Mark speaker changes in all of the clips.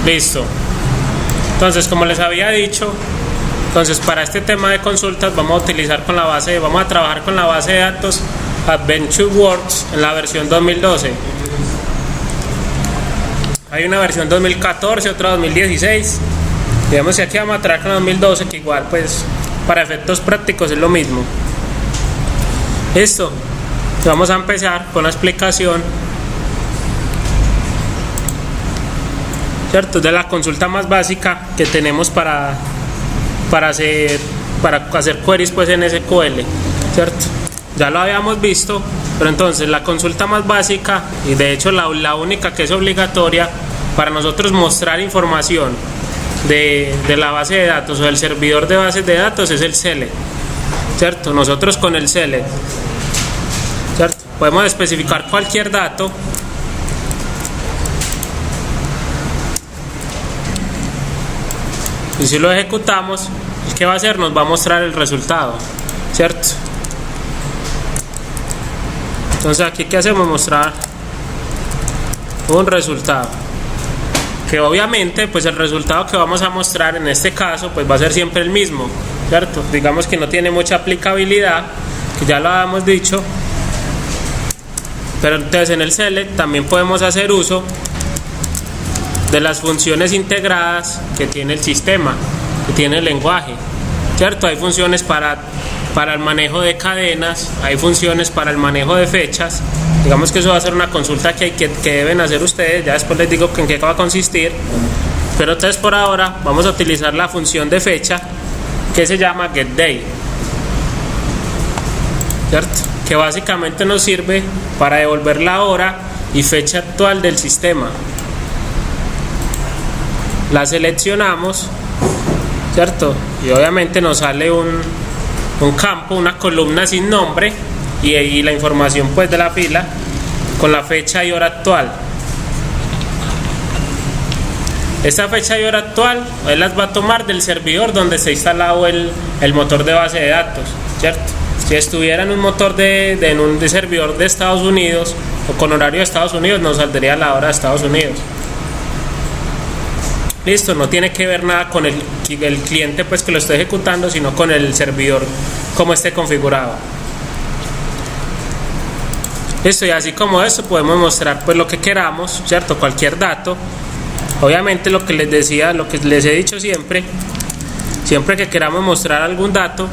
Speaker 1: Listo. Entonces, como les había dicho, entonces para este tema de consultas vamos a trabajar con la base de datos AdventureWorks en la versión 2012. Hay una versión 2014, otra 2016. Digamos que aquí vamos a trabajar con la 2012, que igual pues para efectos prácticos es lo mismo. Listo. Vamos a empezar con la explicación, ¿cierto?, de la consulta más básica que tenemos para hacer queries pues en SQL, ¿cierto? Ya lo habíamos visto, pero entonces la consulta más básica, y de hecho la única que es obligatoria para nosotros mostrar información de la base de datos o del servidor de bases de datos, es el select, ¿cierto? Nosotros con el select, ¿cierto?, podemos especificar cualquier dato y si lo ejecutamos, ¿qué va a hacer? Nos va a mostrar el resultado, ¿cierto? Entonces aquí, ¿qué hacemos? Mostrar un resultado, que obviamente pues el resultado que vamos a mostrar en este caso pues va a ser siempre el mismo, ¿cierto? Digamos que no tiene mucha aplicabilidad, que ya lo habíamos dicho, pero entonces en el select también podemos hacer uso de las funciones integradas que tiene el sistema, que tiene el lenguaje, ¿cierto? Hay funciones para el manejo de cadenas, hay funciones para el manejo de fechas. Digamos que eso va a ser una consulta que deben hacer ustedes, ya después les digo en qué va a consistir, pero entonces por ahora vamos a utilizar la función de fecha que se llama getDate, ¿cierto?, que básicamente nos sirve para devolver la hora y fecha actual del sistema. La seleccionamos, ¿cierto?, y obviamente nos sale un campo, una columna sin nombre y la información pues de la fila con la fecha y hora actual. Esta fecha y hora actual él las va a tomar del servidor donde se ha instalado el motor de base de datos, ¿cierto? Si estuviera en un motor en un servidor de Estados Unidos o con horario de Estados Unidos, nos saldría la hora de Estados Unidos. Listo, no tiene que ver nada con el cliente pues que lo esté ejecutando, sino con el servidor como esté configurado. Listo, y así como eso podemos mostrar pues lo que queramos, ¿cierto?, cualquier dato. Obviamente lo que les decía, lo que les he dicho siempre que queramos mostrar algún dato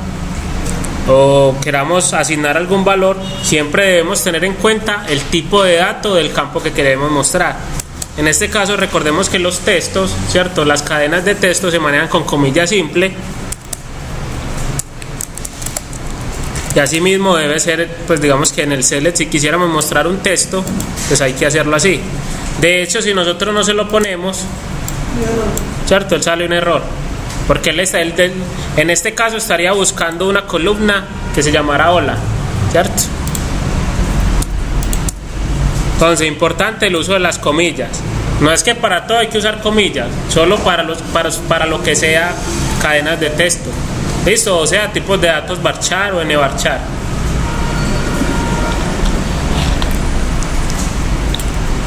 Speaker 1: o queramos asignar algún valor, siempre debemos tener en cuenta el tipo de dato del campo que queremos mostrar. En este caso recordemos que los textos, ¿cierto?, las cadenas de texto se manejan con comilla simple, y así mismo debe ser, pues digamos que en el select, si quisiéramos mostrar un texto, pues hay que hacerlo así. De hecho, si nosotros no se lo ponemos, ¿cierto?, él sale un error, porque en este caso estaría buscando una columna que se llamara hola, ¿cierto? Entonces, importante el uso de las comillas. No es que para todo hay que usar comillas, solo para lo que sea cadenas de texto. Listo, o sea, tipos de datos varchar o nvarchar.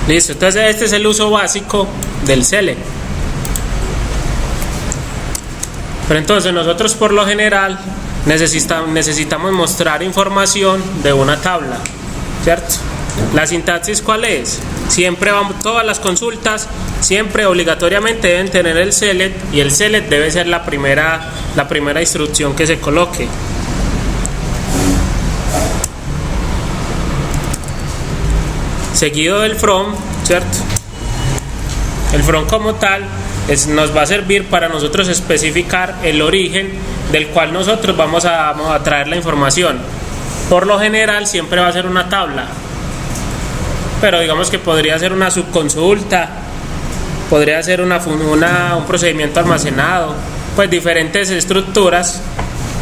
Speaker 1: Listo, entonces este es el uso básico del select. Pero entonces nosotros por lo general necesitamos mostrar información de una tabla, ¿cierto? La sintaxis, ¿cuál es? Todas las consultas siempre obligatoriamente deben tener el select, y el select debe ser la primera instrucción que se coloque. Seguido del from, ¿cierto? El from como tal nos va a servir para nosotros especificar el origen del cual nosotros vamos a traer la información. Por lo general siempre va a ser una tabla, pero digamos que podría ser una subconsulta, podría ser un procedimiento almacenado, pues diferentes estructuras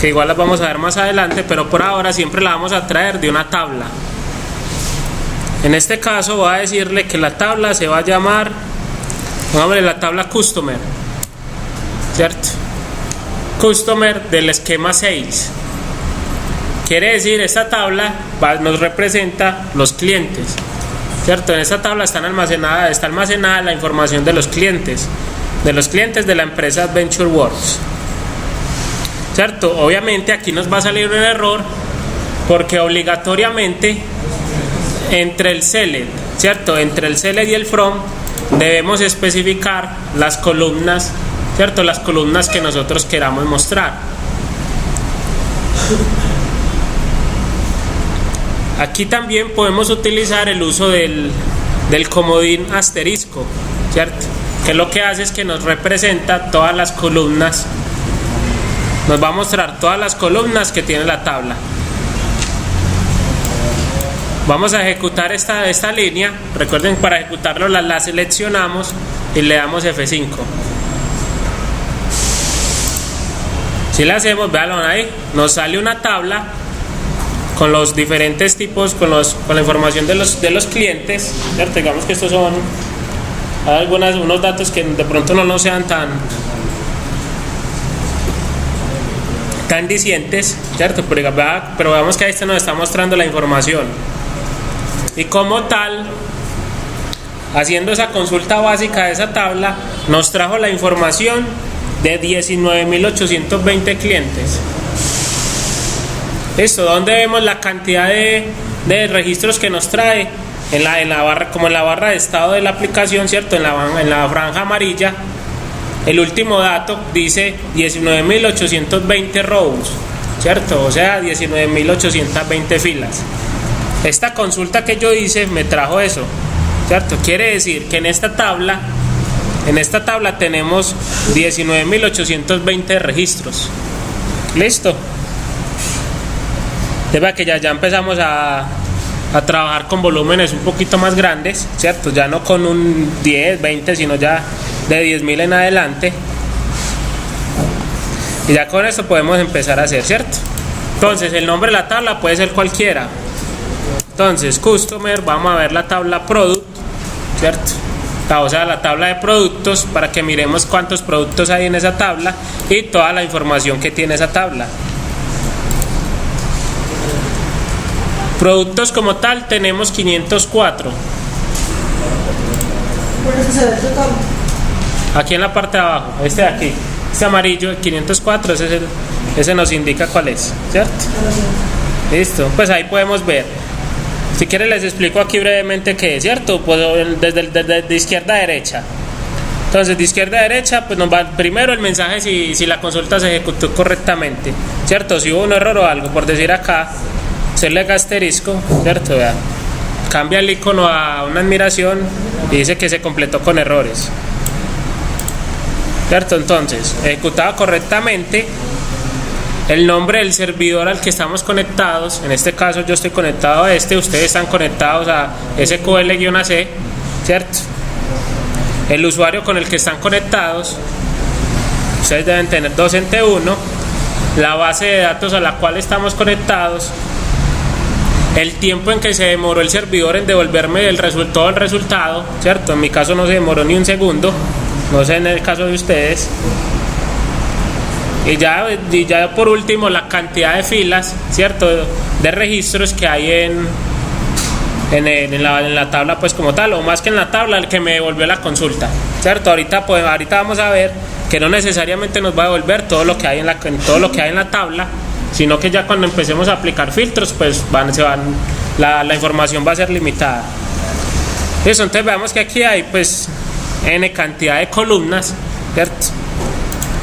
Speaker 1: que igual las vamos a ver más adelante, pero por ahora siempre la vamos a traer de una tabla. En este caso voy a decirle que la tabla se va a llamar, pongámosle la tabla customer, ¿cierto? Customer del esquema 6. Quiere decir, esta tabla nos representa los clientes. ¿cierto? En esta tabla está almacenada la información de los clientes de la empresa AdventureWorks, ¿cierto? Obviamente aquí nos va a salir un error porque obligatoriamente entre el select, ¿cierto? Entre el select y el from debemos especificar las columnas, ¿cierto? Las columnas que nosotros queramos mostrar. Aquí también podemos utilizar el uso del comodín asterisco, ¿cierto? Que lo que hace es que nos representa todas las columnas, nos va a mostrar todas las columnas que tiene la tabla. Vamos a ejecutar esta línea. Recuerden, para ejecutarlo la seleccionamos y le damos F5. Si la hacemos, véanlo ahí, nos sale una tabla con los diferentes tipos, con la información de los clientes, ¿cierto? Digamos que estos son unos datos que de pronto no sean tan dicientes, ¿cierto? Pero veamos que ahí nos está mostrando la información. Y como tal, haciendo esa consulta básica de esa tabla, nos trajo la información de 19.820 clientes. Esto, ¿dónde vemos la cantidad de registros que nos trae? En la barra, como en la barra de estado de la aplicación, ¿cierto? En la franja amarilla, el último dato dice 19.820 rows, ¿cierto? O sea, 19.820 filas. Esta consulta que yo hice me trajo eso, ¿cierto? Quiere decir que en esta tabla tenemos 19.820 registros. ¿Listo? Debe que ya empezamos a trabajar con volúmenes un poquito más grandes, ¿cierto? Ya no con un 10, 20, sino ya de 10.000 en adelante. Y ya con esto podemos empezar a hacer, ¿cierto? Entonces, el nombre de la tabla puede ser cualquiera. Entonces, Customer, vamos a ver la tabla Product, ¿cierto? O sea, la tabla de productos, para que miremos cuántos productos hay en esa tabla y toda la información que tiene esa tabla. Productos como tal tenemos 504. Aquí en la parte de abajo, este de aquí, este amarillo, 504, ese nos indica cuál es, ¿cierto? Listo, pues ahí podemos ver. Si quieren les explico aquí brevemente qué es, ¿cierto? Pues desde izquierda a derecha. Entonces, de izquierda a derecha, pues nos va primero el mensaje si la consulta se ejecutó correctamente, ¿cierto? Si hubo un error o algo, por decir acá, hacerle asterisco, ¿cierto? Vean, cambia el icono a una admiración y dice que se completó con errores, ¿cierto? Entonces, ejecutado correctamente, el nombre del servidor al que estamos conectados, en este caso yo estoy conectado a ustedes están conectados a SQL-C, ¿cierto? El usuario con el que están conectados, ustedes deben tener docente 1, la base de datos a la cual estamos conectados, el tiempo en que se demoró el servidor en devolverme todo el resultado, ¿cierto? En mi caso no se demoró ni un segundo, no sé en el caso de ustedes. Y ya por último, la cantidad de filas, ¿cierto? De registros que hay en la tabla, pues como tal, o más que en la tabla, el que me devolvió la consulta, ¿cierto? Ahorita vamos a ver que no necesariamente nos va a devolver todo lo que hay en la tabla, sino que ya cuando empecemos a aplicar filtros, pues la información va a ser limitada. Eso, entonces veamos que aquí hay pues n cantidad de columnas, ¿cierto?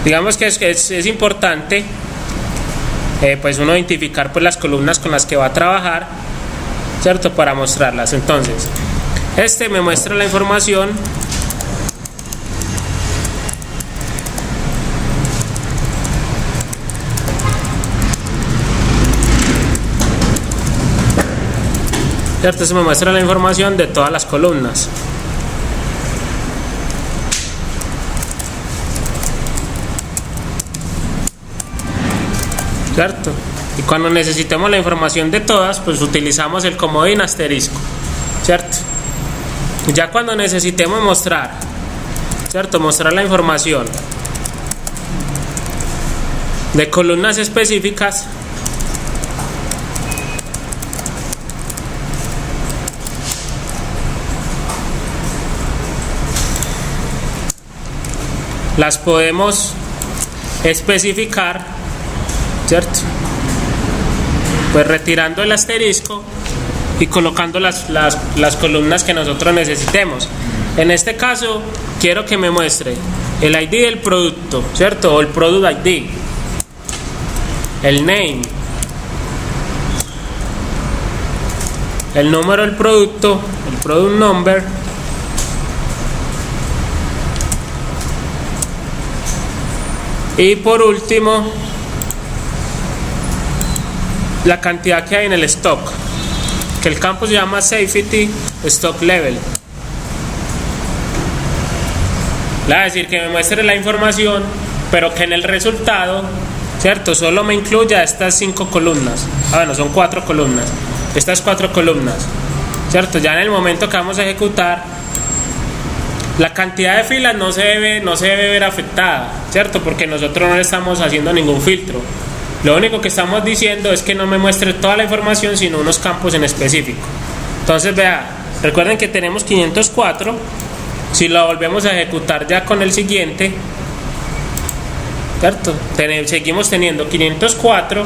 Speaker 1: Digamos que es importante pues uno identificar pues las columnas con las que va a trabajar, ¿cierto? Para mostrarlas. Entonces, me muestra la información ¿cierto? Se me muestra la información de todas las columnas. ¿Cierto? Y cuando necesitemos la información de todas, pues utilizamos el comodín asterisco, ¿cierto? Ya cuando necesitemos mostrar, ¿cierto? Mostrar la información de columnas específicas, las podemos especificar, ¿cierto? Pues retirando el asterisco y colocando las columnas que nosotros necesitemos. En este caso quiero que me muestre el ID del producto, ¿cierto? O el product ID, el name, el número del producto, el product number, y por último la cantidad que hay en el stock, que el campo se llama Safety Stock Level. Le va a decir que me muestre la información, pero que en el resultado, ¿cierto?, solo me incluya estas 5 columnas. Bueno, son 4 columnas. Estas 4 columnas, ¿cierto? Ya en el momento que vamos a ejecutar, la cantidad de filas no se debe ver afectada, ¿cierto? Porque nosotros no le estamos haciendo ningún filtro. Lo único que estamos diciendo es que no me muestre toda la información, sino unos campos en específico. Entonces, vea, recuerden que tenemos 504. Si lo volvemos a ejecutar ya con el siguiente, ¿cierto? Seguimos teniendo 504,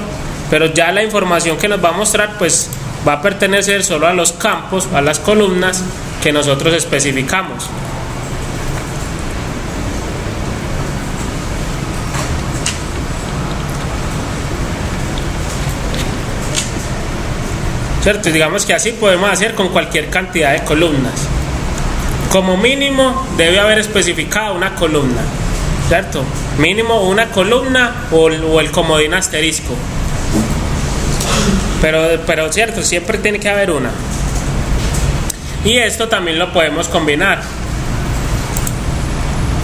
Speaker 1: pero ya la información que nos va a mostrar pues va a pertenecer solo a los campos, a las columnas que nosotros especificamos. ¿Cierto? Digamos que así podemos hacer con cualquier cantidad de columnas. Como mínimo debe haber especificado una columna, ¿cierto? Mínimo una columna o el comodín asterisco. Pero cierto, siempre tiene que haber una. Y esto también lo podemos combinar.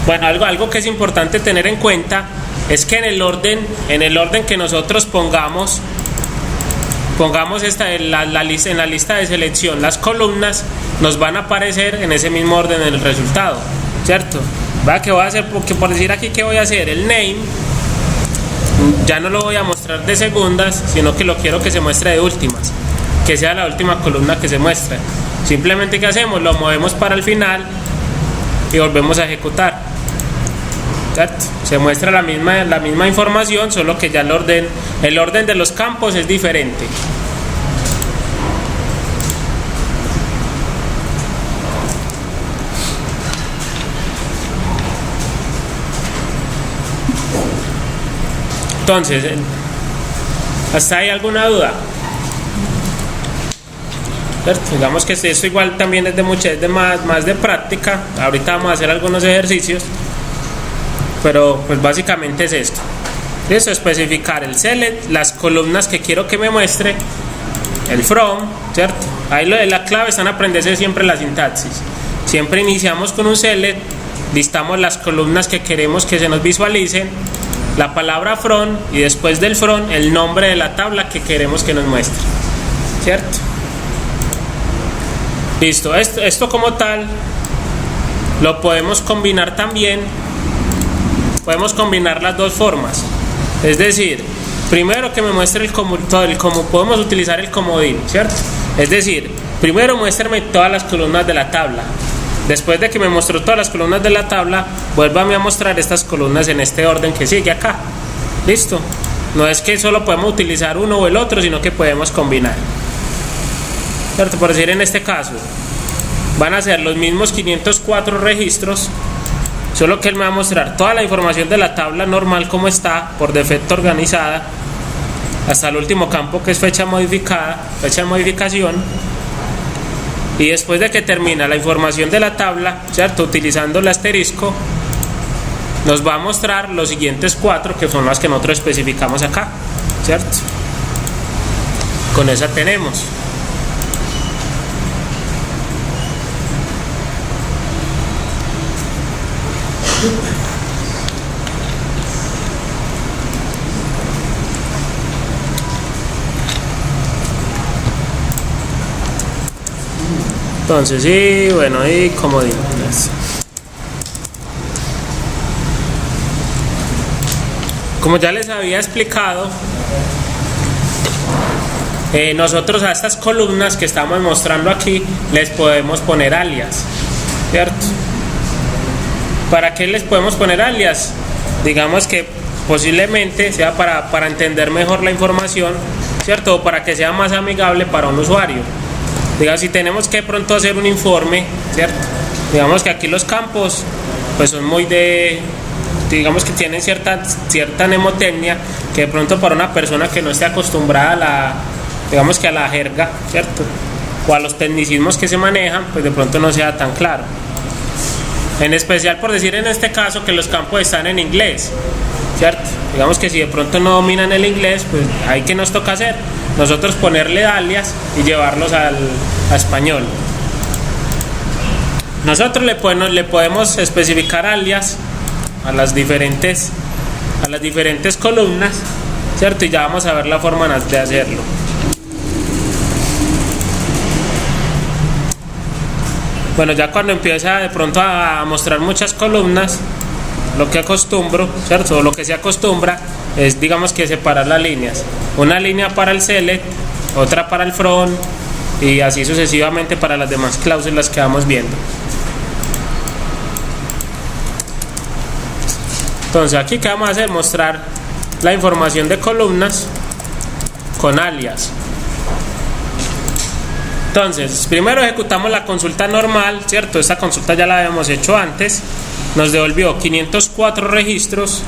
Speaker 1: Bueno, algo que es importante tener en cuenta es que en el orden que nosotros pongamos en la lista de selección las columnas, nos van a aparecer en ese mismo orden en el resultado, ¿cierto? ¿Va? ¿Qué voy a hacer? Porque por decir aquí que voy a hacer el name, ya no lo voy a mostrar de segundas, sino que lo quiero que se muestre de últimas, que sea la última columna que se muestre. Simplemente, ¿qué hacemos? Lo movemos para el final y volvemos a ejecutar, ¿cierto? Se muestra la misma información, solo que ya el orden de los campos es diferente. Entonces, ¿hasta ahí alguna duda? ¿Cierto? Digamos que esto igual también es más de práctica. Ahorita vamos a hacer algunos ejercicios, pero pues básicamente es esto. Eso, especificar el select, las columnas que quiero que me muestre, el from, ¿cierto? Ahí la clave está en aprenderse siempre la sintaxis. Siempre iniciamos con un select, listamos las columnas que queremos que se nos visualicen, la palabra from, y después del from el nombre de la tabla que queremos que nos muestre, ¿cierto? Listo. Esto como tal lo podemos combinar también. Podemos combinar las dos formas, es decir, primero que me muestre podemos utilizar el comodín, ¿cierto? Es decir, primero muéstrame todas las columnas de la tabla. Después de que me mostró todas las columnas de la tabla, vuélvame a mostrar estas columnas en este orden que sigue acá. Listo. No es que solo podemos utilizar uno o el otro, sino que podemos combinar, ¿cierto? Por decir, en este caso van a ser los mismos 504 registros, solo que él me va a mostrar toda la información de la tabla normal como está, por defecto organizada, hasta el último campo que es fecha de modificación. Y después de que termina la información de la tabla, ¿cierto?, utilizando el asterisco, nos va a mostrar los siguientes 4, que son las que nosotros especificamos acá, ¿cierto? Con esa tenemos. Entonces, sí, bueno, y como digo, como ya les había explicado, nosotros a estas columnas que estamos mostrando aquí les podemos poner alias, ¿cierto? ¿Para qué les podemos poner alias? Digamos que posiblemente sea para entender mejor la información, ¿cierto? O para que sea más amigable para un usuario. Digamos, si tenemos que pronto hacer un informe, ¿cierto? Digamos que aquí los campos pues son muy digamos que tienen cierta mnemotecnia que de pronto para una persona que no esté acostumbrada digamos que a la jerga, ¿cierto? O a los tecnicismos que se manejan, pues de pronto no sea tan claro. En especial por decir en este caso que los campos están en inglés, ¿cierto? Digamos que si de pronto no dominan el inglés, pues ahí que nos toca hacer, nosotros ponerle alias y llevarlos a español. Nosotros le podemos especificar alias a las diferentes columnas, ¿cierto? Y ya vamos a ver la forma de hacerlo. Bueno, ya cuando empieza de pronto a mostrar muchas columnas, lo que acostumbro, ¿cierto? O lo que se acostumbra es, digamos, que separar las líneas. Una línea para el select, otra para el from y así sucesivamente para las demás cláusulas que vamos viendo. Entonces aquí que vamos a hacer, mostrar la información de columnas con alias. Entonces primero ejecutamos la consulta normal, ¿cierto? Esta consulta ya la habíamos hecho antes, nos devolvió 504 registros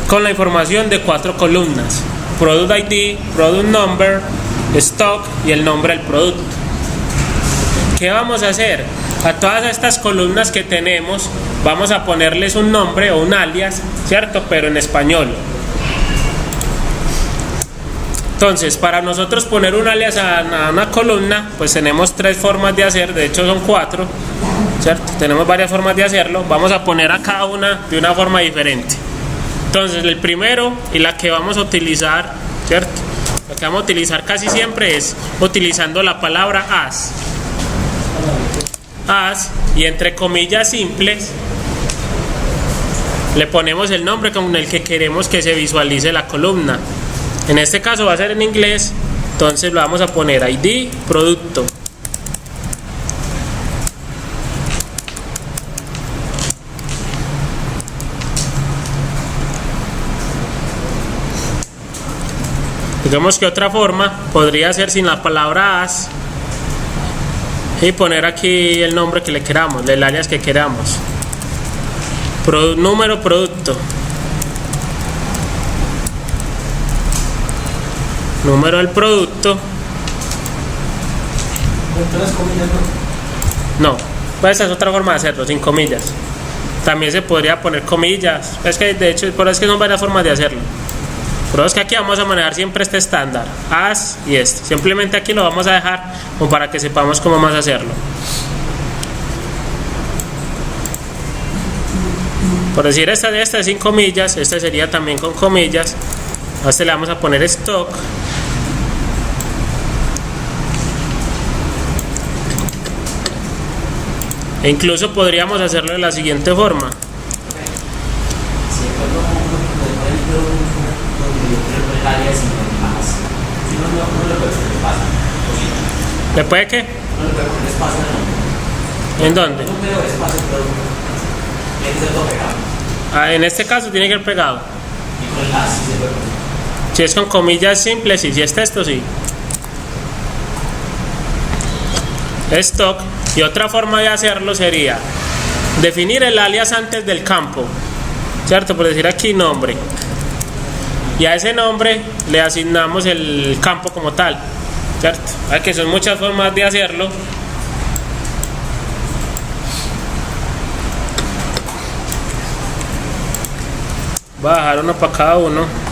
Speaker 1: con la información de 4 columnas: product ID, product number, stock y el nombre del producto. ¿Qué vamos a hacer? A todas estas columnas que tenemos vamos a ponerles un nombre o un alias, ¿cierto? Pero en español. Entonces, para nosotros poner un alias a una columna, pues tenemos 3 formas de hacer, de hecho son 4, ¿cierto? Tenemos varias formas de hacerlo, vamos a poner a cada una de una forma diferente. Entonces, el primero y la que vamos a utilizar, ¿cierto? La que vamos a utilizar casi siempre es utilizando la palabra as, y entre comillas simples le ponemos el nombre con el que queremos que se visualice la columna. En este caso va a ser en inglés, entonces lo vamos a poner ID producto. Digamos que otra forma podría ser sin la palabra as y poner aquí el nombre que le queramos, el alias que queramos. Número producto, número del producto. No, pues esa es otra forma de hacerlo, sin comillas. También se podría poner comillas, es que de hecho por eso es que son varias formas de hacerlo, pero es que aquí vamos a manejar siempre este estándar, as y este. Simplemente aquí lo vamos a dejar como para que sepamos cómo más hacerlo. Por decir esta es sin comillas, este sería también con comillas. A este le vamos a poner stock. E incluso podríamos hacerlo de la siguiente forma. ¿Le puede qué? ¿En dónde? En este caso tiene que ir pegado. Si es con comillas simples, y si es texto, sí. Stock. Y otra forma de hacerlo sería definir el alias antes del campo, ¿cierto? Por decir aquí nombre, y a ese nombre le asignamos el campo como tal, ¿cierto? Hay que son muchas formas de hacerlo. Voy a dejar uno para cada uno.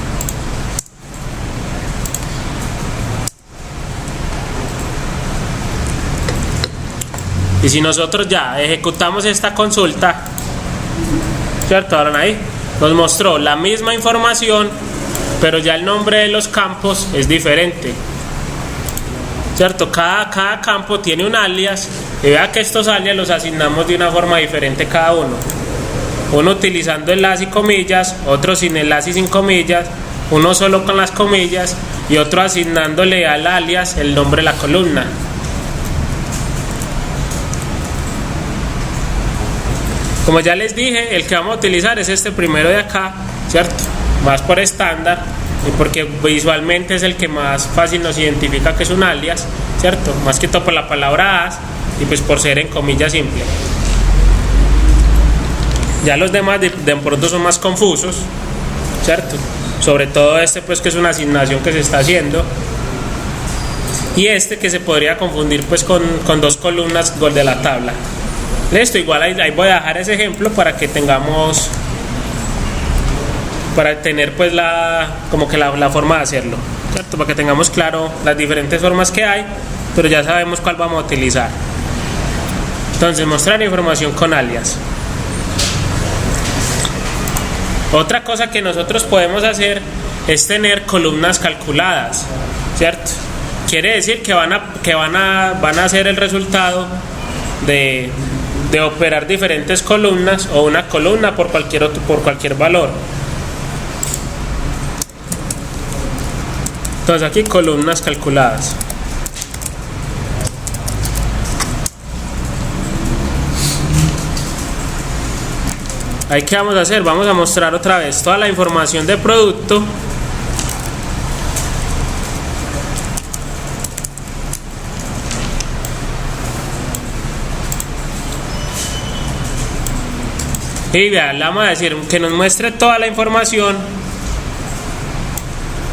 Speaker 1: Y si nosotros ya ejecutamos esta consulta, ¿cierto? Ahora ahí nos mostró la misma información, pero ya el nombre de los campos es diferente, ¿cierto? Cada campo tiene un alias, y vea que estos alias los asignamos de una forma diferente cada uno. Uno utilizando enlace y comillas, otro sin enlace y sin comillas, uno solo con las comillas y otro asignándole al alias el nombre de la columna. Como ya les dije, el que vamos a utilizar es este primero de acá, ¿cierto? Más por estándar y porque visualmente es el que más fácil nos identifica que es un alias, ¿cierto? Más que todo por la palabra as y pues por ser en comillas simple. Ya los demás de pronto son más confusos, ¿cierto? Sobre todo este pues que es una asignación que se está haciendo, y este que se podría confundir pues con dos columnas de la tabla. Listo, igual ahí voy a dejar ese ejemplo para que tengamos, para tener pues como que la forma de hacerlo, ¿cierto? Para que tengamos claro las diferentes formas que hay, pero ya sabemos cuál vamos a utilizar. Entonces, mostrar información con alias. Otra cosa que nosotros podemos hacer es tener columnas calculadas, ¿cierto? Quiere decir que van a hacer el resultado de operar diferentes columnas o una columna por cualquier valor. Entonces aquí columnas calculadas. Ahí qué vamos a hacer, vamos a mostrar otra vez toda la información de producto. Y vean, le vamos a decir que nos muestre toda la información,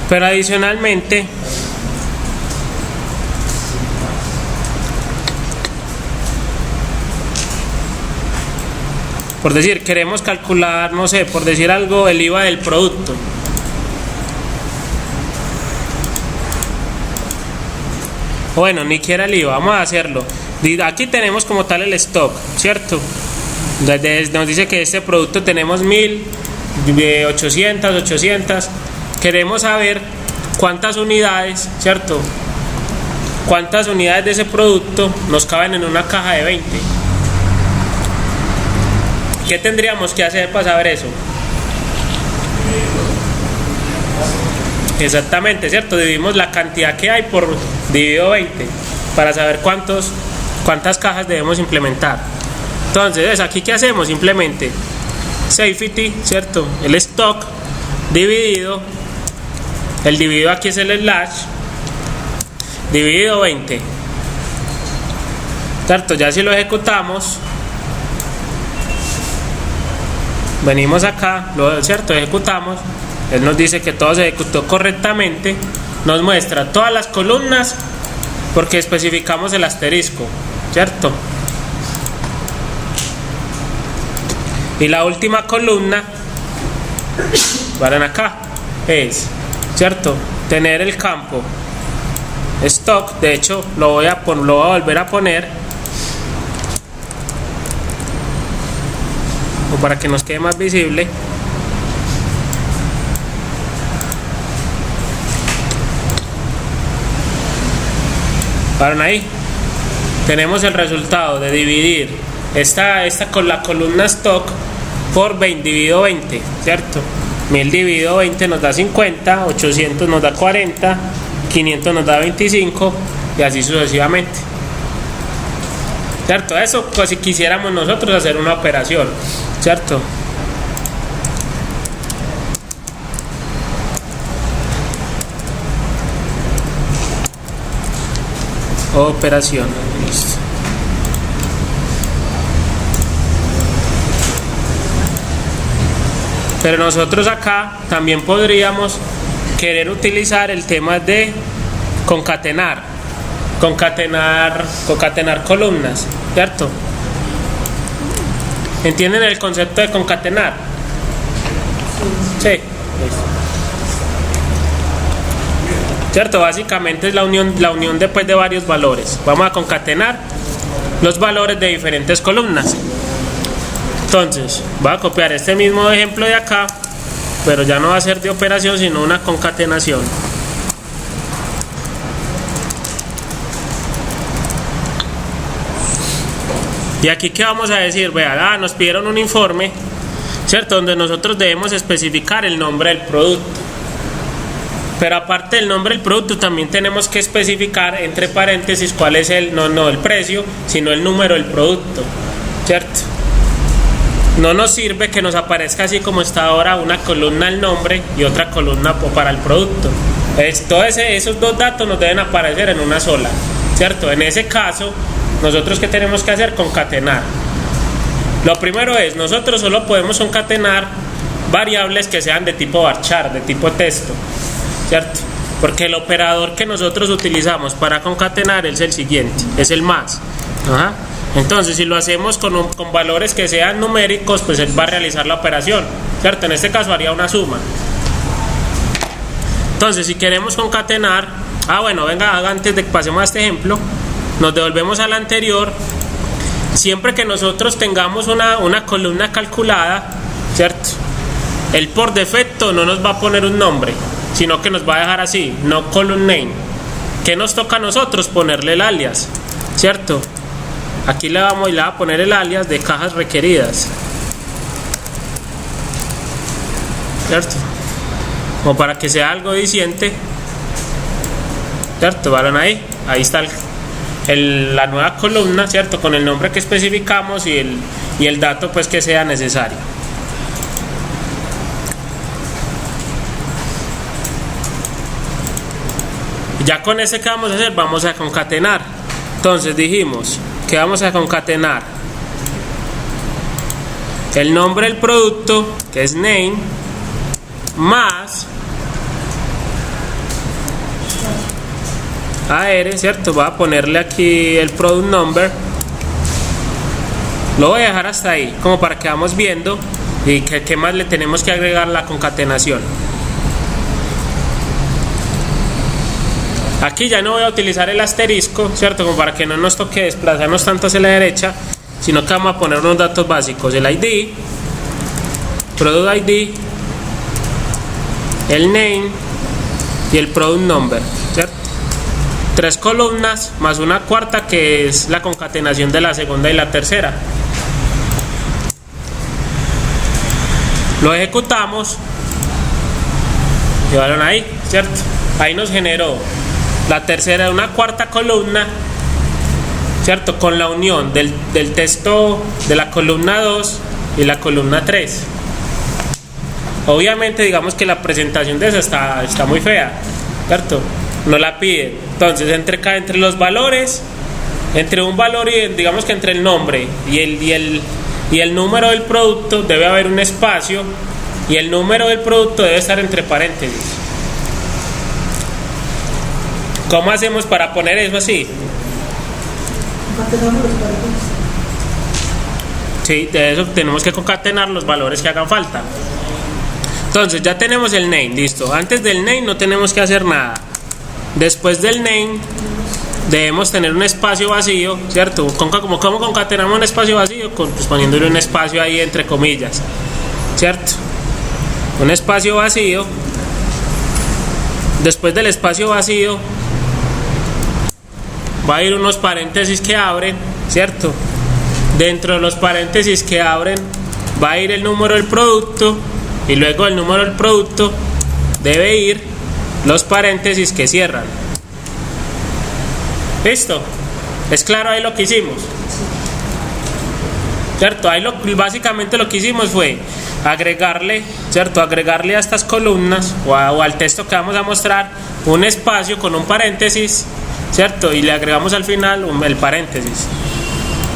Speaker 1: pero adicionalmente por decir, queremos calcular, no sé, por decir algo, el IVA del producto. Bueno, ni siquiera el IVA, vamos a hacerlo. Aquí tenemos como tal el stock, ¿cierto? Nos dice que este producto tenemos 1000, 800. Queremos saber cuántas unidades, ¿cierto? Cuántas unidades de ese producto nos caben en una caja de 20. ¿Qué tendríamos que hacer para saber eso? Exactamente, ¿cierto? Dividimos la cantidad que hay por dividido 20 para saber cuántas cajas debemos implementar. Entonces, aquí ¿qué hacemos? Simplemente safety, ¿cierto? El stock dividido, el dividido aquí es el slash, dividido 20, ¿cierto? Ya si lo ejecutamos, venimos acá, ¿cierto? Ejecutamos, él nos dice que todo se ejecutó correctamente, nos muestra todas las columnas porque especificamos el asterisco, ¿cierto? Y la última columna, vayan acá, es, ¿cierto? Tener el campo stock, de hecho lo voy a volver a poner para que nos quede más visible. ¿Paran ahí? Tenemos el resultado de dividir esta con la columna stock por 20 dividido 20, ¿cierto? 1000 dividido 20 nos da 50, 800 nos da 40, 500 nos da 25 y así sucesivamente, ¿cierto? Eso pues si quisiéramos nosotros hacer una operación, ¿cierto? Operación, listo. Pero nosotros acá también podríamos querer utilizar el tema de concatenar columnas, ¿cierto? ¿Entienden el concepto de concatenar? Sí. ¿Cierto? Básicamente es la unión después de varios valores. Vamos a concatenar los valores de diferentes columnas. Entonces, voy a copiar este mismo ejemplo de acá, pero ya no va a ser de operación, sino una concatenación. Y aquí, ¿qué vamos a decir? Vean, nos pidieron un informe, ¿cierto? Donde nosotros debemos especificar el nombre del producto. Pero aparte del nombre del producto, también tenemos que especificar entre paréntesis cuál es no el precio, sino el número del producto, ¿cierto? no nos sirve que nos aparezca así como está ahora una columna el nombre y otra columna para el producto. Todos esos dos datos nos deben aparecer en una sola, ¿cierto? En ese caso, nosotros ¿qué tenemos que hacer? Concatenar. Lo primero es, nosotros solo podemos concatenar variables que sean de tipo varchar, de tipo texto, ¿cierto? Porque el operador que nosotros utilizamos para concatenar es el siguiente, es el más. Ajá. Entonces, si lo hacemos con valores que sean numéricos, pues él va a realizar la operación, ¿cierto? En este caso haría una suma. Entonces, si queremos concatenar, venga, antes de que pasemos a este ejemplo, nos devolvemos al anterior. Siempre que nosotros tengamos una columna calculada, ¿cierto? Él por defecto no nos va a poner un nombre, sino que nos va a dejar así, no column name. ¿Qué nos toca a nosotros? Ponerle el alias, ¿cierto? Aquí le vamos a poner el alias de cajas requeridas, ¿cierto? Como para que sea algo diciente, ¿cierto? ¿Valen ahí? Ahí está la nueva columna, ¿cierto? Con el nombre que especificamos y el dato pues que sea necesario. Ya con ese que vamos a hacer, vamos a concatenar. Entonces dijimos que vamos a concatenar el nombre del producto, que es name, más AR, ¿cierto? Voy a ponerle aquí el product number. Lo voy a dejar hasta ahí, como para que vamos viendo y qué más le tenemos que agregar la concatenación. Aquí ya no voy a utilizar el asterisco, ¿cierto? Como para que no nos toque desplazarnos tanto hacia la derecha, sino que vamos a poner unos datos básicos: el ID, product ID, el name y el product number, ¿cierto? 3 columnas más una cuarta que es la concatenación de la segunda y la tercera. Lo ejecutamos. Llevaron ahí, ¿cierto? Ahí nos generó la tercera, una cuarta columna, ¿cierto? Con la unión del texto de la columna 2 y la columna 3. Obviamente, digamos que la presentación de esa está muy fea, ¿cierto? No la pide. Entonces, entre los valores, entre un valor y digamos que entre el nombre y el número del producto debe haber un espacio, y el número del producto debe estar entre paréntesis. ¿Cómo hacemos para poner eso así? Sí, de eso tenemos que concatenar los valores que hagan falta. Entonces ya tenemos el name, listo. Antes del name no tenemos que hacer nada. Después del name debemos tener un espacio vacío, ¿cierto? ¿Cómo concatenamos un espacio vacío? Pues poniéndole un espacio ahí entre comillas, ¿cierto? Un espacio vacío. Después del espacio vacío va a ir unos paréntesis que abren, ¿cierto? Dentro de los paréntesis que abren va a ir el número del producto, y luego del número del producto debe ir los paréntesis que cierran. ¿Listo? ¿Es claro ahí lo que hicimos? ¿Cierto? Ahí básicamente lo que hicimos fue agregarle, ¿cierto? Agregarle a estas columnas o al texto que vamos a mostrar un espacio con un paréntesis, ¿cierto? Y le agregamos al final el paréntesis.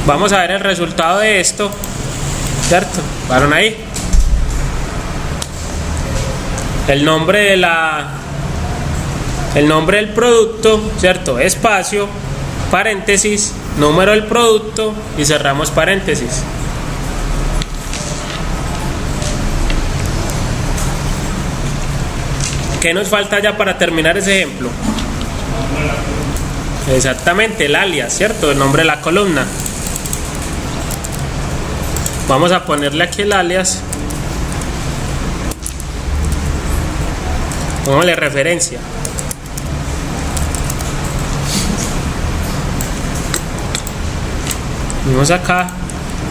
Speaker 1: Vamos a ver el resultado de esto, ¿cierto? ¿Vieron ahí? El nombre del producto, ¿cierto? Espacio, paréntesis, número del producto y cerramos paréntesis. ¿Qué nos falta ya para terminar ese ejemplo? Exactamente, el alias, ¿cierto? El nombre de la columna. Vamos a ponerle aquí el alias. Pongámosle referencia. Vamos acá,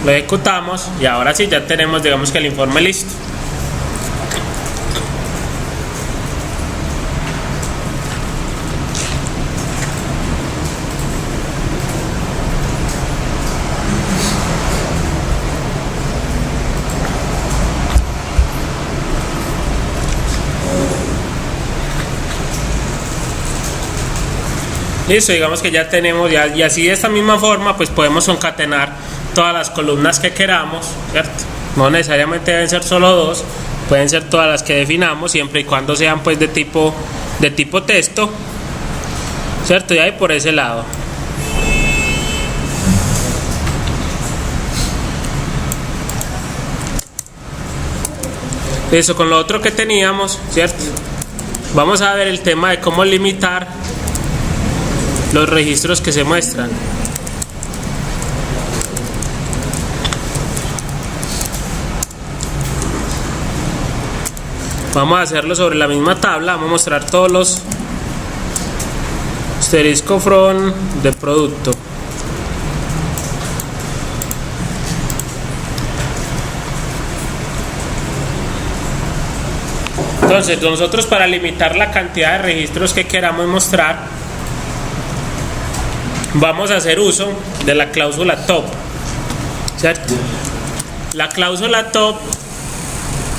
Speaker 1: lo ejecutamos y ahora sí ya tenemos, digamos que el informe listo. Listo, digamos que ya tenemos, y así de esta misma forma pues podemos concatenar todas las columnas que queramos, ¿cierto? No necesariamente deben ser solo dos, pueden ser todas las que definamos, siempre y cuando sean pues de tipo texto, ¿cierto? Y ahí por ese lado. Eso, con lo otro que teníamos, ¿cierto? Vamos a ver el tema de cómo limitar los registros que se muestran. Vamos a hacerlo sobre la misma tabla. Vamos a mostrar todos los asterisco from de producto. Entonces nosotros, para limitar la cantidad de registros que queramos mostrar, vamos a hacer uso de la cláusula top, ¿cierto? La cláusula top,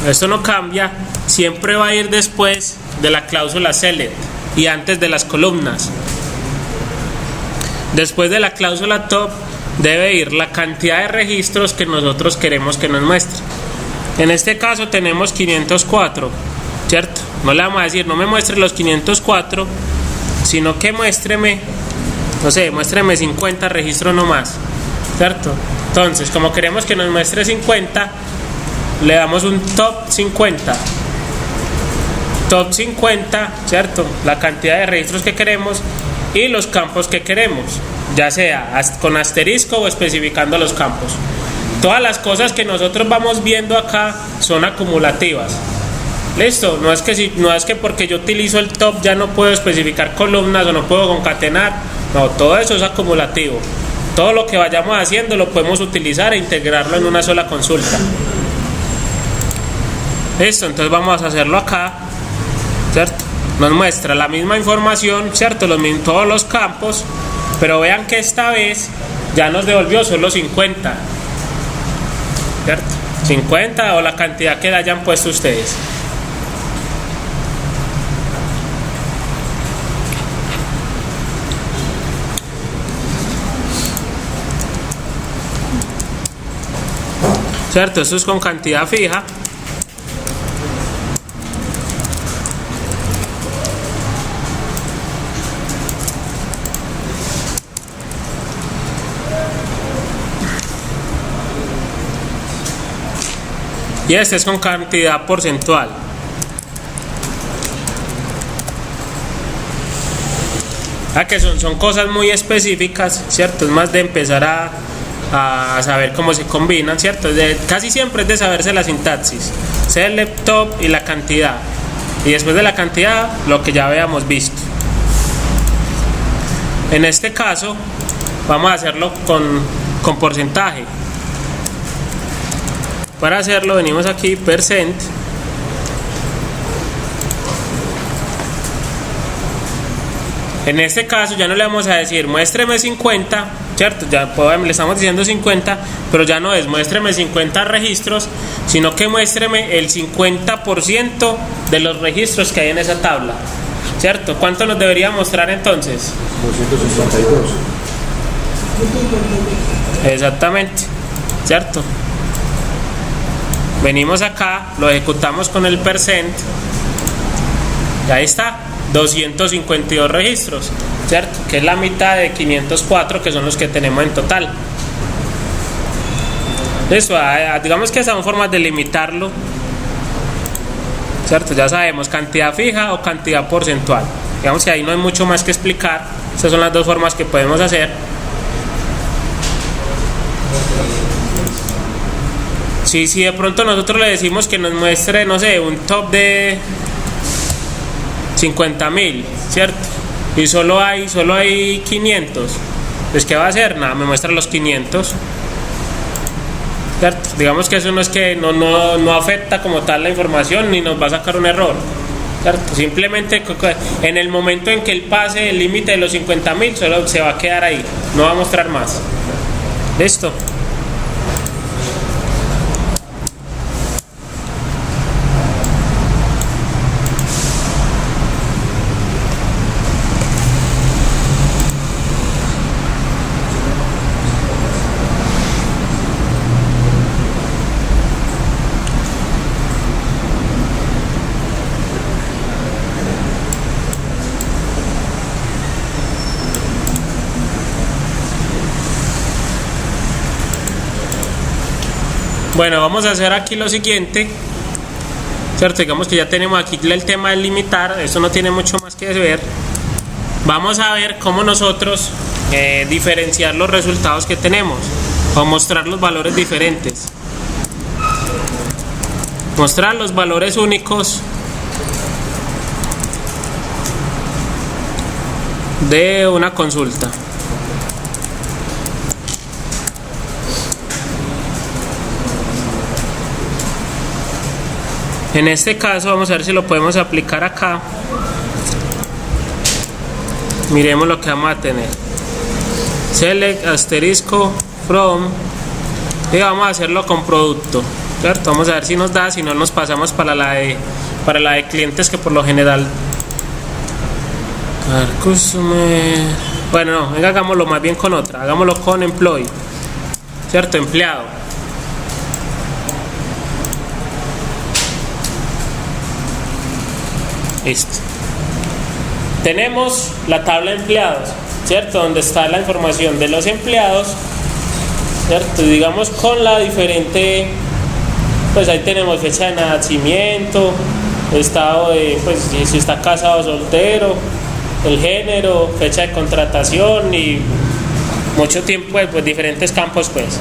Speaker 1: esto no cambia, siempre va a ir después de la cláusula select y antes de las columnas. Después de la cláusula top debe ir la cantidad de registros que nosotros queremos que nos muestre. En este caso tenemos 504, ¿cierto? No le vamos a decir no me muestre los 504, sino que muéstreme, no sé, muéstreme 50 registros nomás, ¿cierto? Entonces, como queremos que nos muestre 50, le damos un top 50. Top 50, ¿cierto? La cantidad de registros que queremos y los campos que queremos, ya sea con asterisco o especificando los campos. Todas las cosas que nosotros vamos viendo acá son acumulativas. Listo, no es que porque yo utilizo el top ya no puedo especificar columnas o no puedo concatenar. No, todo eso es acumulativo. Todo lo que vayamos haciendo lo podemos utilizar e integrarlo en una sola consulta. Listo, entonces vamos a hacerlo acá, ¿cierto? Nos muestra la misma información, ¿cierto? Todos los campos, pero vean que esta vez ya nos devolvió solo 50, ¿cierto? 50 o la cantidad que hayan puesto ustedes. ¿Cierto? Esto es con cantidad fija. Y este es con cantidad porcentual. Que son cosas muy específicas, ¿cierto? Es más de empezar a saber cómo se combinan, ¿cierto? Casi siempre es de saberse la sintaxis, select, top y la cantidad, y después de la cantidad lo que ya habíamos visto. En este caso vamos a hacerlo con porcentaje. Para hacerlo venimos aquí, percent, en este caso ya no le vamos a decir muéstreme 50, ¿cierto? Ya le estamos diciendo 50, pero ya no es muéstreme 50 registros, sino que muéstreme el 50% de los registros que hay en esa tabla, ¿cierto? ¿Cuánto nos debería mostrar entonces?
Speaker 2: 252.
Speaker 1: Exactamente, ¿cierto? Venimos acá, lo ejecutamos con el percent y ahí está, 252 registros, ¿cierto? Que es la mitad de 504 que son los que tenemos en total. Eso, digamos que son formas de limitarlo, ¿cierto? Ya sabemos, cantidad fija o cantidad porcentual. Digamos que ahí no hay mucho más que explicar. Estas son las dos formas que podemos hacer. Si de pronto nosotros le decimos que nos muestre, no sé, un top de 50.000, ¿cierto? Y solo hay 500, pues ¿qué va a hacer? Nada, me muestra los 500, ¿cierto? Digamos que eso no es que no afecta como tal la información ni nos va a sacar un error, ¿cierto? Simplemente en el momento en que él pase el límite de los 50.000 solo se va a quedar ahí, no va a mostrar más. ¿Listo? Bueno, vamos a hacer aquí lo siguiente, ¿cierto? Digamos que ya tenemos aquí el tema del limitar, eso no tiene mucho más que ver. Vamos a ver cómo nosotros diferenciar los resultados que tenemos o mostrar los valores diferentes. Mostrar los valores únicos de una consulta. En este caso vamos a ver si lo podemos aplicar acá. Miremos lo que vamos a tener. Select asterisco from y vamos a hacerlo con producto, ¿cierto? Vamos a ver si nos da, si no nos pasamos para la de clientes, que por lo general bueno, no, venga, hagámoslo más bien con otra, hagámoslo con employee, ¿cierto? Empleado. Listo. Tenemos la tabla de empleados, ¿cierto? Donde está la información de los empleados, ¿cierto? Digamos con la diferente, pues ahí tenemos fecha de nacimiento, estado de, pues si está casado o soltero, el género, fecha de contratación y mucho tiempo, pues diferentes campos, pues.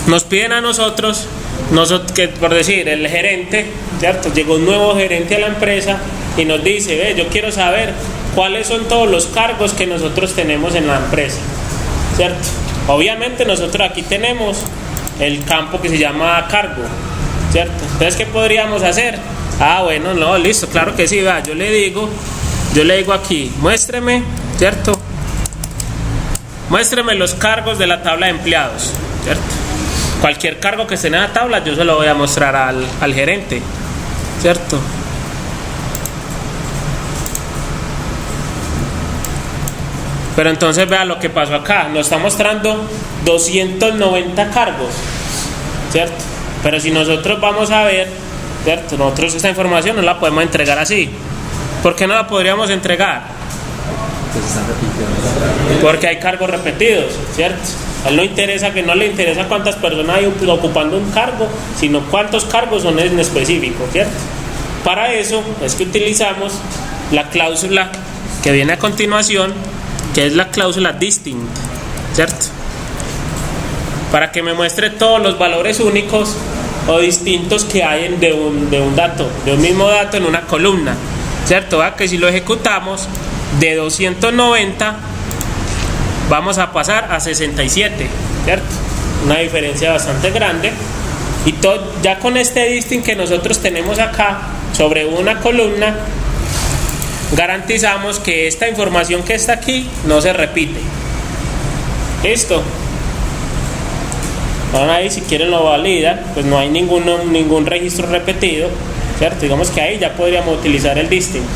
Speaker 1: Nos piden a nosotros que, por decir, el gerente, ¿cierto? Llegó un nuevo gerente a la empresa y nos dice, ve, yo quiero saber cuáles son todos los cargos que nosotros tenemos en la empresa, ¿cierto? Obviamente nosotros aquí tenemos el campo que se llama cargo, ¿cierto? Entonces, ¿qué podríamos hacer? Bueno, no, listo, claro que sí, va, yo le digo aquí, muéstreme, ¿cierto? Muéstreme los cargos de la tabla de empleados, ¿cierto? Cualquier cargo que esté en la tabla yo se lo voy a mostrar al gerente, ¿cierto? Pero entonces vea lo que pasó acá, nos está mostrando 290 cargos, ¿cierto? Pero si nosotros vamos a ver, ¿cierto? Nosotros esta información no la podemos entregar así. ¿Por qué no la podríamos entregar? Porque hay cargos repetidos, ¿cierto? A él no le interesa cuántas personas hay ocupando un cargo, sino cuántos cargos son en específico, ¿cierto? Para eso es que utilizamos la cláusula que viene a continuación, que es la cláusula distinct, ¿cierto? Para que me muestre todos los valores únicos o distintos que hay de un dato, de un mismo dato en una columna, ¿cierto? ¿Va? Que si lo ejecutamos de 290 vamos a pasar a 67, ¿cierto? Una diferencia bastante grande. Y ya con este distinct que nosotros tenemos acá sobre una columna, garantizamos que esta información que está aquí no se repite. ¿Listo? Ahora ahí, si quieren lo validan, pues no hay ningún registro repetido, ¿cierto? Digamos que ahí ya podríamos utilizar el distinct.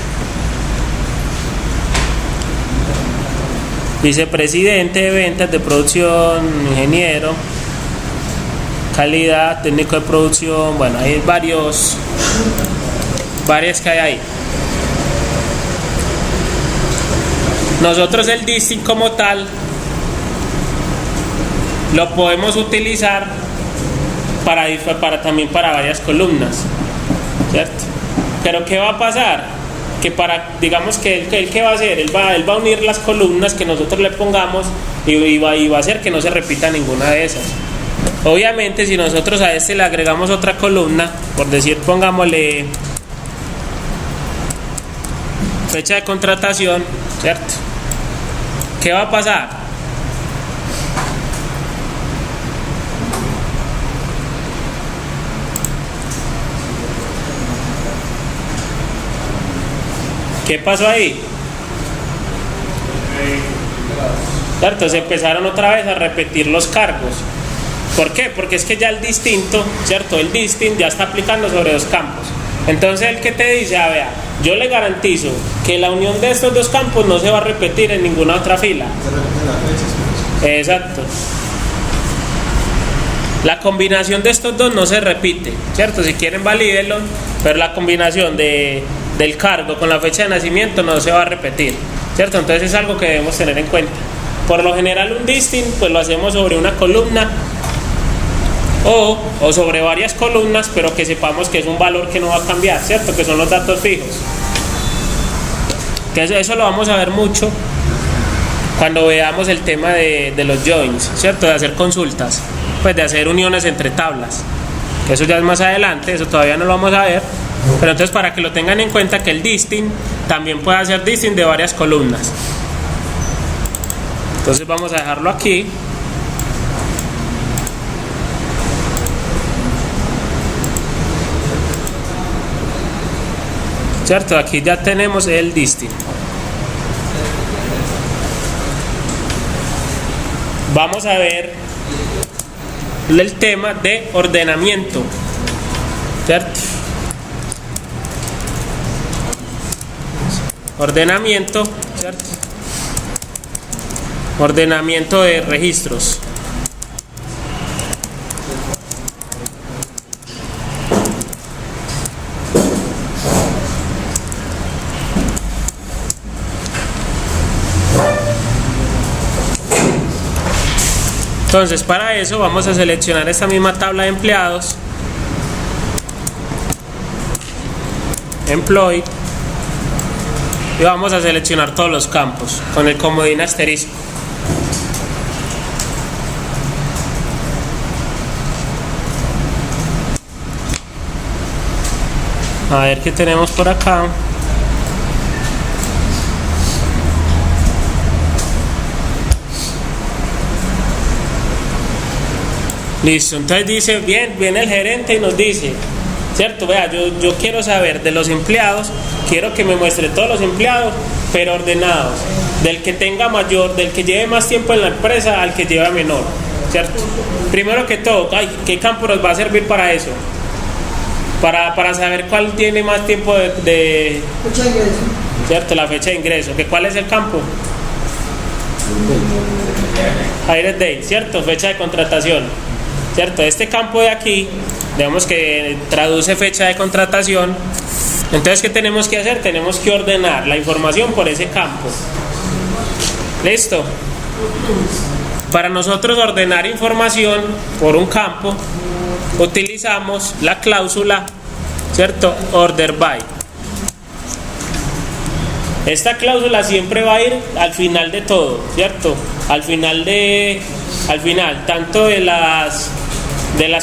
Speaker 1: Vicepresidente de ventas, de producción, ingeniero, calidad, técnico de producción. Bueno, hay varias que hay ahí. Nosotros el distinct como tal lo podemos utilizar también para varias columnas, ¿cierto? Pero ¿qué va a pasar? Que digamos que él ¿qué va a hacer? Él va a unir las columnas que nosotros le pongamos y va a hacer que no se repita ninguna de esas. Obviamente, si nosotros a este le agregamos otra columna, por decir, pongámosle fecha de contratación, ¿cierto? ¿Qué va a pasar? ¿Qué pasó ahí? ¿Cierto? Se empezaron otra vez a repetir los cargos. ¿Por qué? Porque es que ya el distinto, ¿cierto? El distinct ya está aplicando sobre dos campos. Entonces, el que te dice, vea, yo le garantizo que la unión de estos dos campos no se va a repetir en ninguna otra fila. Exacto. La combinación de estos dos no se repite, ¿cierto? Si quieren valídenlo, pero la combinación del cargo con la fecha de nacimiento no se va a repetir, ¿cierto? Entonces es algo que debemos tener en cuenta. Por lo general un distinct pues lo hacemos sobre una columna o sobre varias columnas, pero que sepamos que es un valor que no va a cambiar, ¿cierto? Que son los datos fijos. Que eso lo vamos a ver mucho cuando veamos el tema de los joins, ¿cierto? De hacer consultas, pues de hacer uniones entre tablas. Eso ya es más adelante, eso todavía no lo vamos a ver. Pero entonces, para que lo tengan en cuenta, que el distinct también puede hacer distinct de varias columnas. Entonces vamos a dejarlo aquí. ¿Cierto? Aquí ya tenemos el distinct. Vamos a ver el tema de ordenamiento, ¿cierto? Ordenamiento, ¿cierto? Ordenamiento de registros. Entonces, para eso vamos a seleccionar esta misma tabla de empleados, Employee, y vamos a seleccionar todos los campos con el comodín asterisco. A ver qué tenemos por acá. Listo, entonces dice, viene el gerente y nos dice, ¿cierto? Vea, yo quiero saber de los empleados, quiero que me muestre todos los empleados, pero ordenados, del que tenga mayor, del que lleve más tiempo en la empresa al que lleva menor, ¿cierto? Primero que todo, ¿qué campo nos va a servir para eso? Para saber cuál tiene más tiempo de
Speaker 2: fecha de ingreso.
Speaker 1: ¿Cierto? La fecha de ingreso. ¿Cuál es el campo? Hired date, ¿cierto? Fecha de contratación, ¿cierto? Este campo de aquí, digamos que traduce fecha de contratación. Entonces, ¿qué tenemos que hacer? Tenemos que ordenar la información por ese campo. ¿Listo? Para nosotros ordenar información por un campo, utilizamos la cláusula, ¿cierto? Order by. Esta cláusula siempre va a ir al final de todo, ¿cierto? Al final tanto de las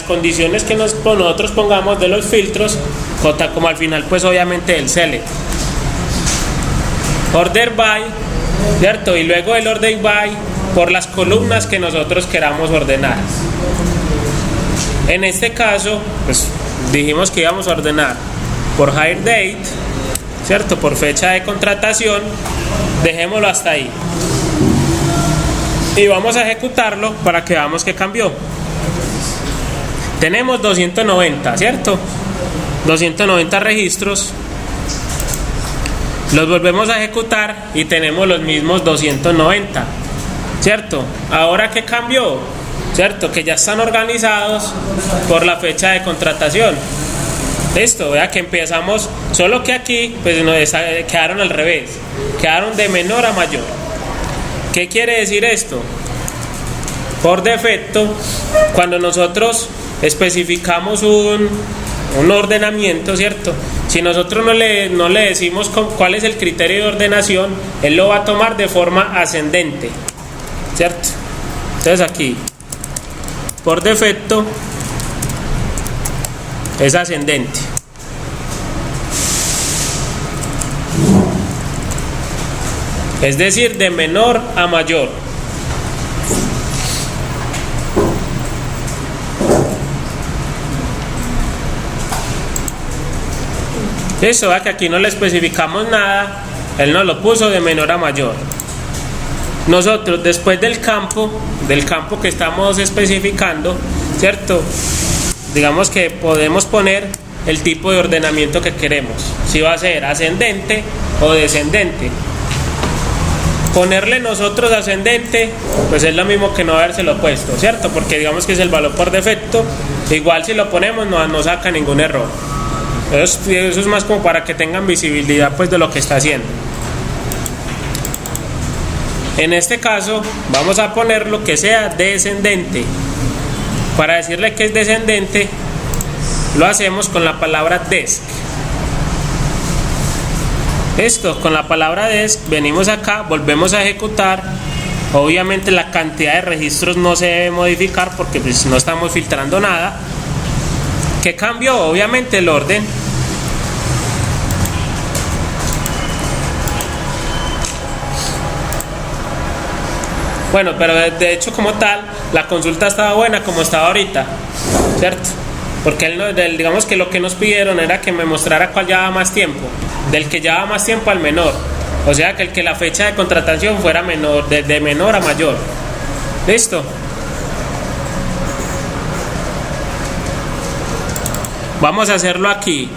Speaker 1: condiciones que nosotros pongamos de los filtros, como al final, pues obviamente del select. Order by, ¿cierto? Y luego el order by por las columnas que nosotros queramos ordenar. En este caso, pues dijimos que íbamos a ordenar por hire date, ¿cierto? Por fecha de contratación. Dejémoslo hasta ahí. Y vamos a ejecutarlo para que veamos que cambió. Tenemos 290, ¿cierto? 290 registros. Los volvemos a ejecutar y tenemos los mismos 290, ¿cierto? Ahora, ¿qué cambió? ¿Cierto? Que ya están organizados por la fecha de contratación. Listo, vea que empezamos, solo que aquí pues quedaron al revés, quedaron de menor a mayor. ¿Qué quiere decir esto? Por defecto, cuando nosotros especificamos un ordenamiento, ¿cierto? Si nosotros no le decimos cuál es el criterio de ordenación, él lo va a tomar de forma ascendente, ¿cierto? Entonces aquí, por defecto, es ascendente. Es decir, de menor a mayor. Eso, ¿verdad? Que aquí no le especificamos nada, él nos lo puso de menor a mayor. Nosotros, después del campo que estamos especificando, ¿cierto? Digamos que podemos poner el tipo de ordenamiento que queremos, si va a ser ascendente o descendente. Ponerle nosotros ascendente, pues es lo mismo que no habérselo puesto, ¿cierto? Porque digamos que es el valor por defecto, igual si lo ponemos no saca ningún error. Eso es más como para que tengan visibilidad pues de lo que está haciendo. En este caso vamos a poner lo que sea descendente. Para decirle que es descendente, lo hacemos con la palabra desc. Esto, con la palabra desc, venimos acá, volvemos a ejecutar. Obviamente la cantidad de registros no se debe modificar porque pues no estamos filtrando nada. ¿Qué cambió? Obviamente el orden. Bueno, pero de hecho como tal, la consulta estaba buena como estaba ahorita, ¿cierto? Porque digamos que lo que nos pidieron era que me mostrara cuál llevaba más tiempo, del que llevaba más tiempo al menor. O sea, que la fecha de contratación fuera menor, de menor a mayor. ¿Listo? Vamos a hacerlo aquí,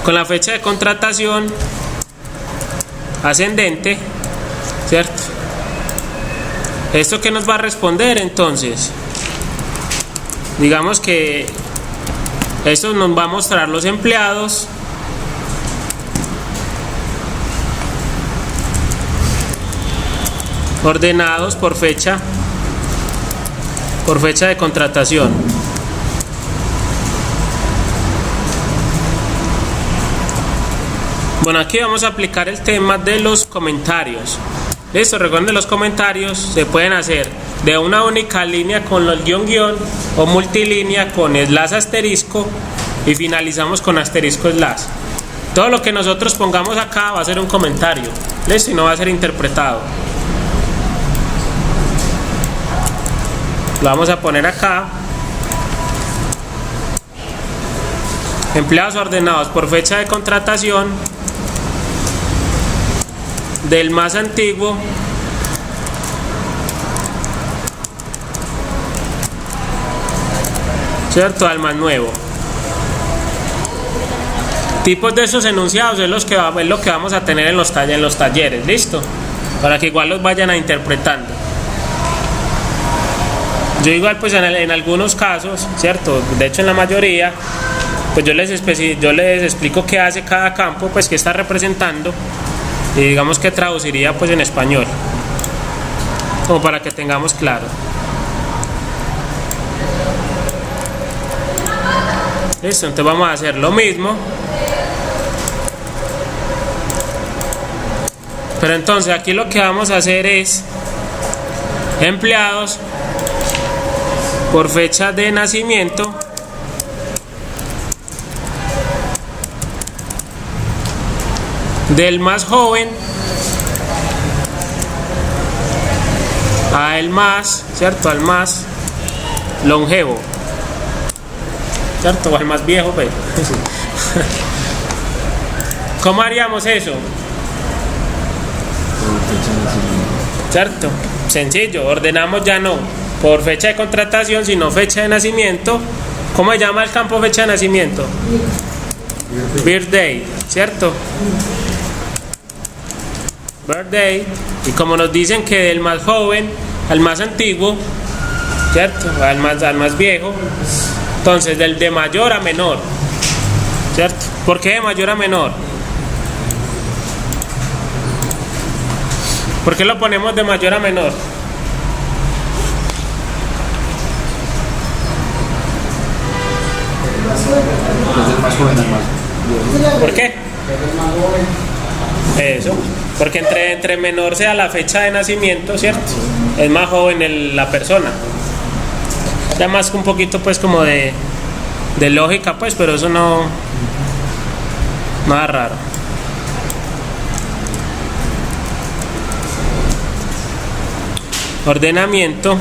Speaker 1: con la fecha de contratación ascendente, ¿cierto? ¿Esto qué nos va a responder entonces? Digamos que esto nos va a mostrar los empleados ordenados por fecha de contratación. Bueno, aquí vamos a aplicar el tema de los comentarios. Listo, recuerden, los comentarios se pueden hacer de una única línea con el guión o multilínea con slash asterisco y finalizamos con asterisco slash. Todo lo que nosotros pongamos acá va a ser un comentario, listo, y no va a ser interpretado. Lo vamos a poner acá. Empleados ordenados por fecha de contratación del más antiguo ¿cierto? Al más nuevo. Tipos de esos enunciados es lo que vamos a tener en los talleres, ¿listo? Para que igual los vayan a interpretando. Yo igual pues en algunos casos, ¿cierto? De hecho en la mayoría pues yo les explico qué hace cada campo, pues qué está representando, y digamos que traduciría pues en español, como para que tengamos claro. Listo, entonces vamos a hacer lo mismo, pero entonces aquí lo que vamos a hacer es empleados por fecha de nacimiento del más joven a el más, ¿cierto? Al más longevo, ¿cierto? O al más viejo, pues. ¿Cómo haríamos eso? ¿Cierto? Sencillo, ordenamos ya no por fecha de contratación, sino fecha de nacimiento. ¿Cómo se llama el campo fecha de nacimiento? Birthday, ¿cierto? Birthday. Y como nos dicen que del más joven al más antiguo, ¿cierto? Al más viejo, entonces del de mayor a menor, ¿cierto? ¿Por qué de mayor a menor? ¿Por qué lo ponemos de mayor a menor? ¿Por qué? Eso, porque entre menor sea la fecha de nacimiento, ¿cierto? Es más joven la persona. Ya más que un poquito pues como de lógica pues, pero eso no nada raro. Ordenamiento.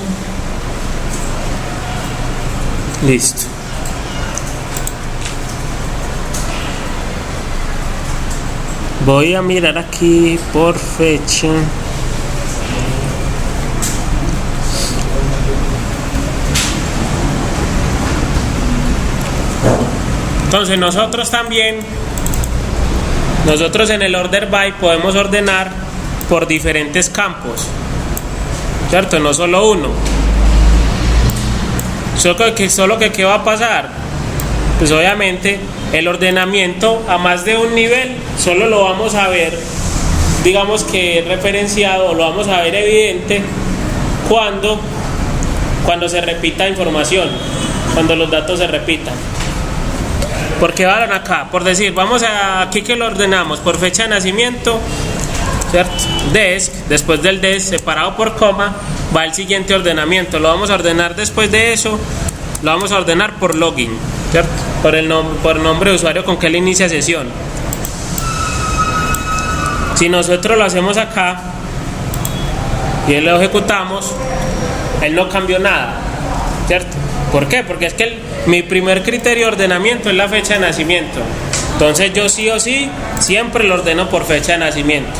Speaker 1: Listo. Voy a mirar aquí por fecha. Entonces nosotros en el order by podemos ordenar por diferentes campos, ¿cierto? No solo uno. Solo que ¿qué va a pasar? Pues obviamente el ordenamiento a más de un nivel solo lo vamos a ver, digamos que referenciado, o lo vamos a ver evidente cuando se repita información. cuando los datos se repitan. Porque van acá, por decir, vamos a aquí que lo ordenamos por fecha de nacimiento, ¿cierto? Desc, después del desc separado por coma, va el siguiente ordenamiento. Lo vamos a ordenar después de eso, lo vamos a ordenar por login, ¿cierto? Por nombre de usuario con que él inicia sesión. Si nosotros lo hacemos acá y lo ejecutamos, él no cambió nada, ¿cierto? ¿Por qué? Porque es que mi primer criterio de ordenamiento es la fecha de nacimiento. Entonces yo sí o sí siempre lo ordeno por fecha de nacimiento.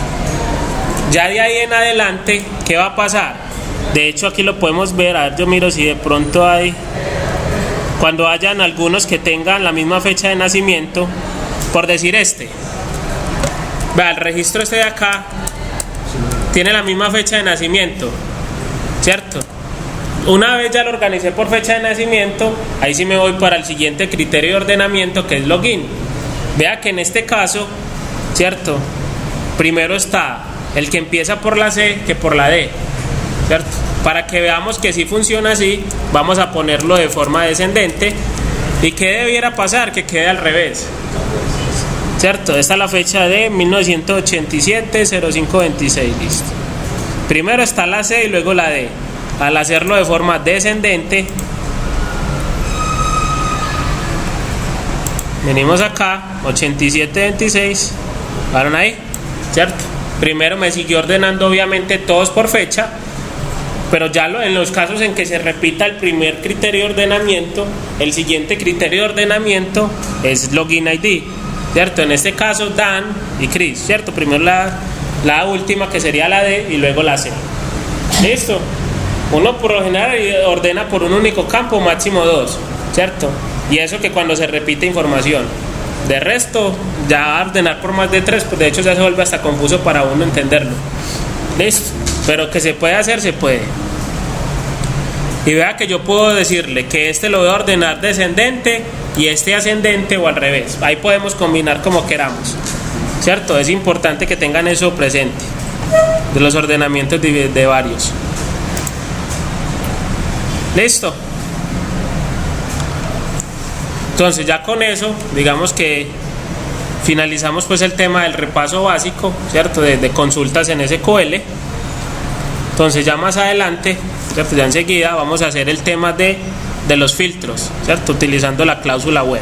Speaker 1: Ya de ahí en adelante, ¿qué va a pasar? De hecho aquí lo podemos ver, a ver, yo miro si de pronto hay, cuando hayan algunos que tengan la misma fecha de nacimiento, por decir vea, el registro de acá tiene la misma fecha de nacimiento, ¿cierto? Una vez ya lo organicé por fecha de nacimiento, ahí sí me voy para el siguiente criterio de ordenamiento, que es login. Vea que en este caso, ¿cierto? Primero está el que empieza por la C que por la D, ¿cierto? Para que veamos que sí funciona así, vamos a ponerlo de forma descendente. ¿Y qué debiera pasar? Que quede al revés, ¿cierto? Esta es la fecha de 1987-0526, listo. Primero está la C y luego la D. Al hacerlo de forma descendente, venimos acá, 87-26, ¿vieron ahí? ¿Cierto? Primero me siguió ordenando obviamente todos por fecha, pero ya en los casos en que se repita el primer criterio de ordenamiento, el siguiente criterio de ordenamiento es login ID, ¿cierto? En este caso Dan y Chris, ¿cierto? Primero la última que sería la D y luego la C. ¿Listo? Uno por lo general ordena por un único campo, máximo 2, ¿cierto? Y eso que cuando se repite información. De resto, ya ordenar por más de 3, pues de hecho ya se vuelve hasta confuso para uno entenderlo. ¿Listo? Pero que se puede hacer, se puede. Y vea que yo puedo decirle que lo voy a ordenar descendente y ascendente o al revés. Ahí podemos combinar como queramos, ¿cierto? Es importante que tengan eso presente, de los ordenamientos de varios. Listo. Entonces ya con eso, digamos que finalizamos pues el tema del repaso básico, ¿cierto? De consultas en SQL. Entonces ya más adelante, ¿cierto? Ya enseguida vamos a hacer el tema de los filtros, ¿cierto? Utilizando la cláusula web.